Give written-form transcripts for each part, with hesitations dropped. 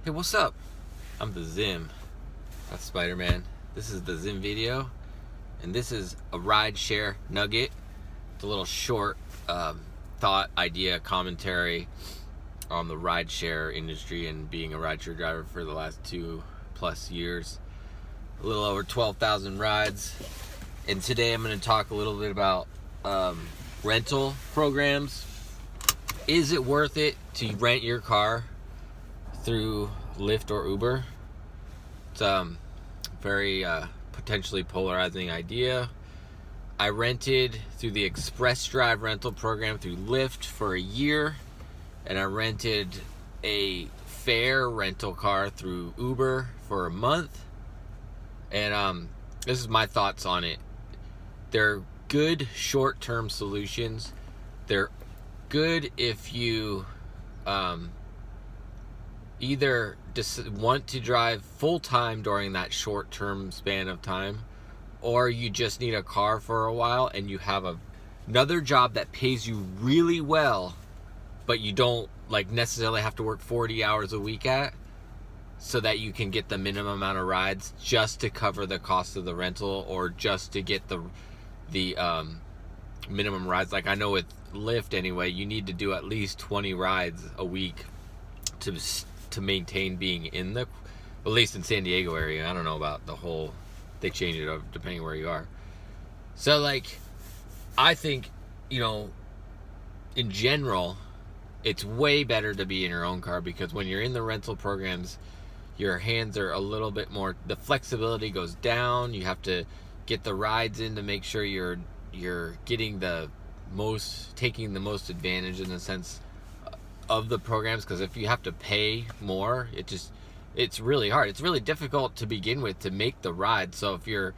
Hey, what's up? I'm the Zim. That's Spider-Man. This is the Zim video, and this is a rideshare nugget. It's a little short thought, idea, commentary on the rideshare industry and being a rideshare driver for the last 2+ years. A little over 12,000 rides. And today I'm going to talk a little bit about rental programs. Is it worth it to rent your car through Lyft or Uber? It's a very potentially polarizing idea. I rented through the Express Drive rental program through Lyft for a year, and I rented a fare rental car through Uber for a month. And this is my thoughts on it. They're good short-term solutions. They're good if you either want to drive full-time during that short-term span of time, or you just need a car for a while and you have another job that pays you really well, but you don't necessarily have to work 40 hours a week at, so that you can get the minimum amount of rides just to cover the cost of the rental, or just to get the minimum rides. Like, I know with Lyft anyway, you need to do at least 20 rides a week to maintain being in the, at least in San Diego area. I don't know about the whole, they change it up depending where you are. So I think, in general, it's way better to be in your own car, because when you're in the rental programs, your hands are a little bit more, the flexibility goes down. You have to get the rides in to make sure you're getting taking the most advantage in the sense of the programs. Because if you have to pay more, it's really hard. It's really difficult to begin with to make the rides. So if you're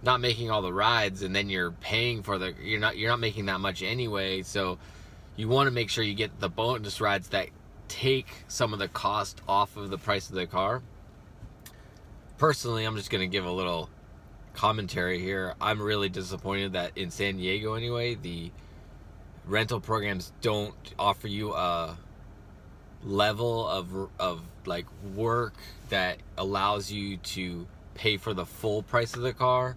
not making all the rides and then you're paying for you're not making that much anyway. So you want to make sure you get the bonus rides that take some of the cost off of the price of the car. Personally, I'm just going to give a little commentary here. I'm really disappointed that in San Diego anyway, the rental programs don't offer you a level of work that allows you to pay for the full price of the car,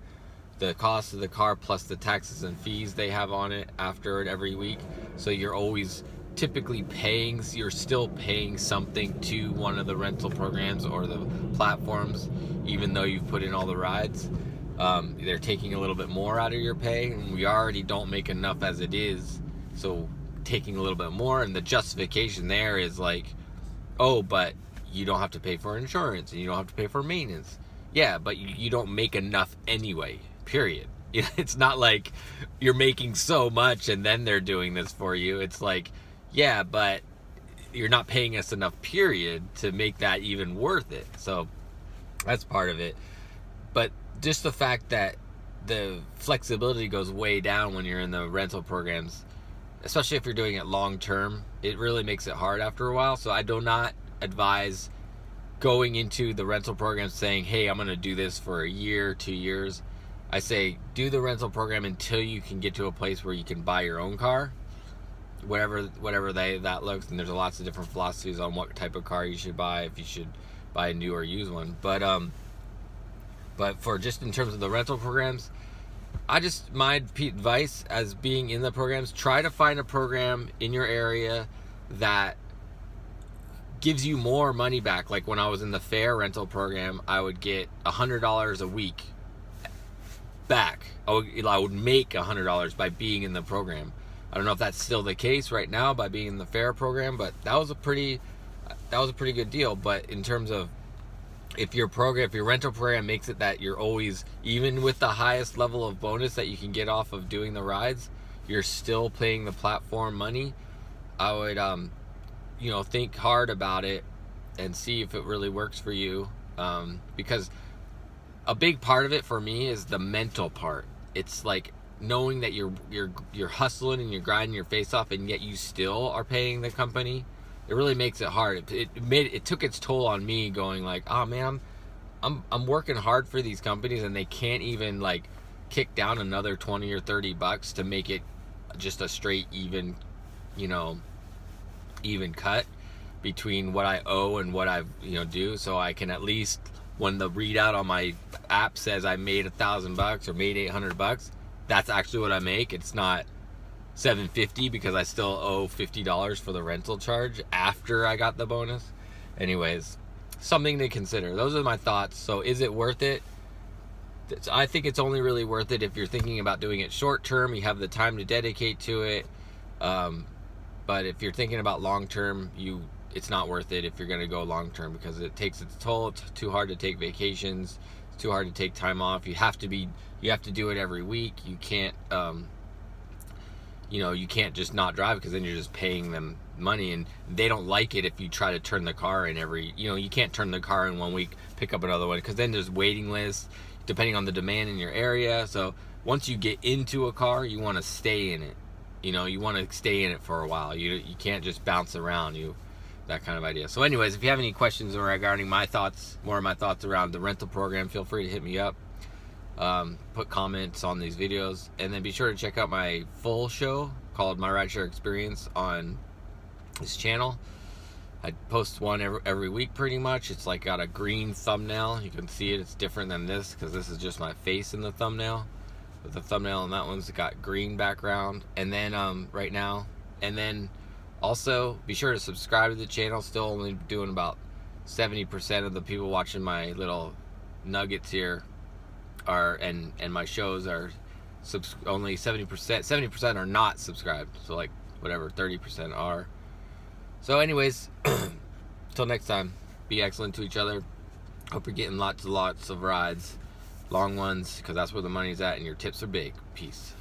the cost of the car plus the taxes and fees they have on it after it every week. So you're always typically you're still paying something to one of the rental programs or the platforms, even though you've put in all the rides. They're taking a little bit more out of your pay, and we already don't make enough as it is. So taking a little bit more, and the justification there is but you don't have to pay for insurance and you don't have to pay for maintenance. Yeah, but you don't make enough anyway, period. It's not like you're making so much and then they're doing this for you. It's yeah, but you're not paying us enough, period, to make that even worth it. So that's part of it. But just the fact that the flexibility goes way down when you're in the rental programs, especially if you're doing it long term, it really makes it hard after a while. So I do not advise going into the rental program saying, hey, I'm going to do this for a year, 2 years. I say do the rental program until you can get to a place where you can buy your own car, whatever that looks. And there's lots of different philosophies on what type of car you should buy, if you should buy a new or used one. But for just in terms of the rental programs, my advice as being in the programs, try to find a program in your area that gives you more money back. Like when I was in the fare rental program, I would get $100 a week back. I would make $100 by being in the program. I don't know if that's still the case right now by being in the fare program, but that was a pretty good deal. But in terms of if your rental program makes it that you're always, even with the highest level of bonus that you can get off of doing the rides, you're still paying the platform money, I would think hard about it and see if it really works for you, because a big part of it for me is the mental part. It's knowing that you're hustling and you're grinding your face off, and yet you still are paying the company. It really makes it hard. It took its toll on me, going oh man, I'm working hard for these companies and they can't even kick down another $20 or $30 to make it just a straight even cut. between what I owe and what I do, so I can at least, when the readout on my app says I made $1,000 or made $800, that's actually what I make. It's not $750 because I still owe $50 for the rental charge after I got the bonus. Anyways, something to consider. Those are my thoughts. So is it worth it? I think it's only really worth it if you're thinking about doing it short term, you have the time to dedicate to it. But if you're thinking about long term, it's not worth it if you're going to go long term, because it takes its toll. It's too hard to take vacations. It's too hard to take time off. You have to do it every week. You can't you can't just not drive, because then you're just paying them money, and they don't like it if you try to turn the car in you can't turn the car in 1 week, pick up another one, because then there's waiting lists depending on the demand in your area. So once you get into a car, you want to stay in it. You want to stay in it for a while. You can't just bounce around. That kind of idea. So anyways, if you have any questions regarding more of my thoughts around the rental program, feel free to hit me up. Put comments on these videos, and then be sure to check out my full show called My Rideshare Experience on this channel. I post one every week pretty much. It's like got a green thumbnail. You can see it. It's different than this because this is just my face in the thumbnail. But the thumbnail on that one's got green background. And then right now, and then also be sure to subscribe to the channel. Still only doing about 70% of the people watching my little nuggets here and my shows are only 70% are not subscribed. So like whatever, 30% are. So anyways, until next time, be excellent to each other. Hope you're getting lots of rides, long ones, because that's where the money's at, and your tips are big. Peace.